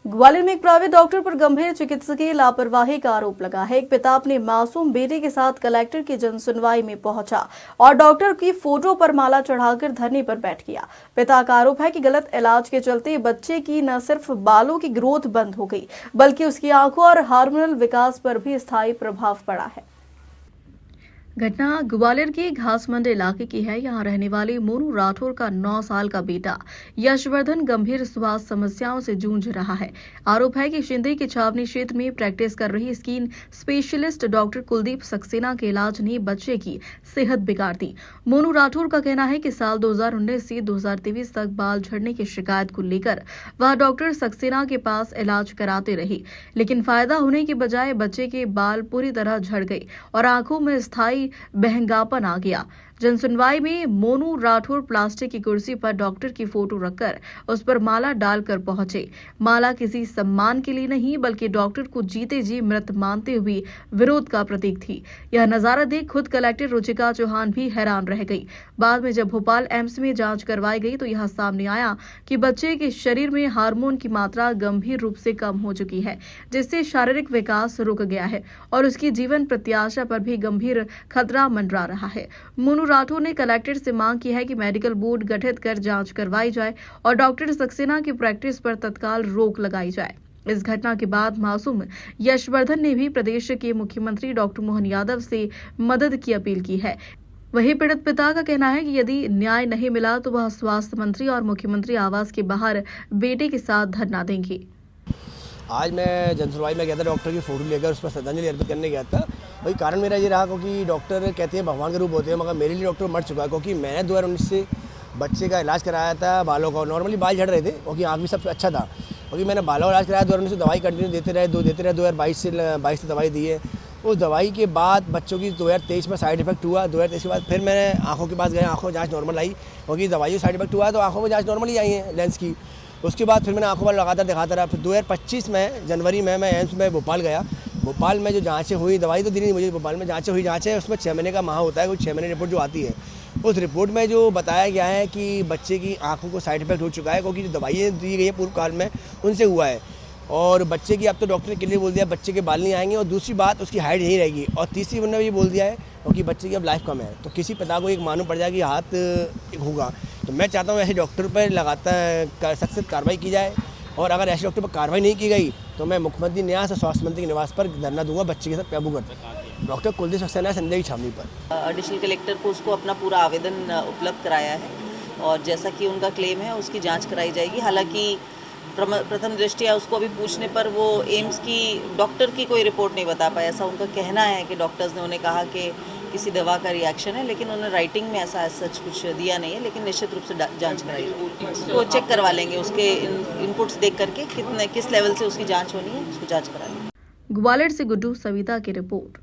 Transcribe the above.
ग्वालियर में एक private doctor पर गंभीर चिकित्सकीय लापरवाही का आरोप लगा है। एक पिता अपने मासूम बेटे के साथ कलेक्टर की जनसुनवाई में पहुंचा और डॉक्टर की फोटो पर माला चढ़ाकर धरने पर बैठ गया। पिता का आरोप है कि गलत इलाज के चलते बच्चे की न सिर्फ बालों की ग्रोथ बंद हो गई, बल्कि उसकी आंखों और हार्मोनल विकास पर भी स्थायी प्रभाव पड़ा है। घटना ग्वालियर के घासमंडी इलाके की है। यहां रहने वाले मोनू राठौर का 9 साल का बेटा यशवर्धन गंभीर स्वास्थ्य समस्याओं से जूझ रहा है। आरोप है कि शिंदे के छावनी क्षेत्र में प्रैक्टिस कर रही skin specialist doctor Kuldeep Saxena के इलाज ने बच्चे की सेहत बिगाड़ दी। मोनू राठौर का कहना है कि साल 2019 से 2023 तक बाल झड़ने की शिकायत को लेकर वह डॉक्टर सक्सेना के पास इलाज कराते रही, लेकिन फायदा होने के बजाय बच्चे के बाल पूरी तरह झड़ गए और आंखों में स्थायी बहंगापन आ गया। जनसुनवाई में मोनू राठौर प्लास्टिक की कुर्सी पर डॉक्टर की फोटो रखकर उस पर माला डालकर पहुंचे। माला किसी सम्मान के लिए नहीं, बल्कि डॉक्टर को जीते जी मृत मानते हुए विरोध का प्रतीक थी। यह नजारा देख खुद कलेक्टर रुचिका चौहान भी हैरान रह गई। बाद में जब भोपाल एम्स में जांच करवाई गई तो यह सामने आया कि बच्चे के शरीर में हार्मोन की मात्रा गंभीर रूप से कम हो चुकी है, जिससे शारीरिक विकास रुक गया है और उसकी जीवन प्रत्याशा पर भी गंभीर खतरा मंडरा रहा है। मोनू राठौर ने कलेक्टर से मांग की है कि मेडिकल बोर्ड गठित कर जांच करवाई जाए और डॉक्टर सक्सेना की प्रैक्टिस पर तत्काल रोक लगाई जाए। इस घटना के बाद मासूम यशवर्धन ने भी प्रदेश के मुख्यमंत्री डॉक्टर मोहन यादव से मदद की अपील की है। वहीं पीड़ित पिता का कहना है कि यदि न्याय नहीं मिला तो वह स्वास्थ्य मंत्री और मुख्यमंत्री आवास के बाहर बेटे के साथ धरना देंगे। आज मैं जनसुनवाई में गया था, डॉक्टर की फोटो लेकर उस पर श्रद्धांजलि अर्पित करने गया था। भाई कारण मेरा ये रहा क्योंकि डॉक्टर कहते हैं भगवान के रूप होते हैं, मगर मेरे लिए डॉक्टर मर चुका है क्योंकि मैंने 2019 से बच्चे का इलाज कराया था बालों का। नॉर्मली बाल झड़ रहे थे क्योंकि आँख भी सब अच्छा था, क्योंकि मैंने बालों का इलाज कराया 2019 से, दवाई कंटिन्यू देते रहे 2022 से दवाई दी है। उस दवाई के बाद बच्चों की 2023 में साइड इफेक्ट हुआ। 2023 के बाद फिर मैंने आँखों के पास गया, आँखों में जाँच नॉर्मल आई क्योंकि दवाई साइड इफेक्ट हुआ तो आँखों में जाँच नॉर्मल ही आई है लेंस की। उसके बाद फिर मैंने आंखों पर लगातार दिखाता रहा। फिर 2025 में जनवरी में मैं एम्स में भोपाल गया। भोपाल में जो जांचें हुई, दवाई तो दी नहीं मुझे, भोपाल में जांचें हुई। जांचें उसमें 6 महीने का माह होता है, कुछ 6 महीने रिपोर्ट जो आती है, उस रिपोर्ट में जो बताया गया है कि बच्चे की आंखों को साइड इफेक्ट हो चुका है क्योंकि जो दवाइयाँ दी गई है पूर्व काल में उनसे हुआ है। और बच्चे की अब तो डॉक्टर ने क्लियर बोल दिया बच्चे के बाल नहीं आएंगे, और दूसरी बात उसकी हाइट यहीं रहेगी। और तीसरी उन्होंने ये बोल दिया है क्योंकि बच्चे की अब लाइफ कम है, तो किसी पिता को एक मालूम पड़ जाएगा कि हाथ होगा। तो मैं चाहता हूँ ऐसे डॉक्टर पर लगातार सख्त कार्रवाई की जाए, और अगर ऐसे डॉक्टर पर कार्रवाई नहीं की गई तो मैं मुख्यमंत्री न्यास और स्वास्थ्य मंत्री के निवास पर धरना दूंगा बच्चे के साथ काबू करते। डॉक्टर कुलदीप सक्सेना संजय की छावनी पर एडिशनल कलेक्टर को उसको अपना पूरा आवेदन उपलब्ध कराया है और जैसा कि उनका क्लेम है उसकी जांच कराई जाएगी। हालांकि प्रथम दृष्टया उसको अभी पूछने पर वो एम्स की डॉक्टर की कोई रिपोर्ट नहीं बता पाया। ऐसा उनका कहना है कि डॉक्टर्स ने उन्हें कहा कि किसी दवा का रिएक्शन है, लेकिन उन्होंने राइटिंग में ऐसा सच कुछ दिया नहीं है। लेकिन निश्चित रूप से जांच कराई जाएगी, उसको चेक करवा लेंगे, उसके इनपुट्स देख करके किस लेवल से उसकी जांच होनी है उसको जांच करा लेंगे। ग्वालियर से गुड्डू सविता की रिपोर्ट।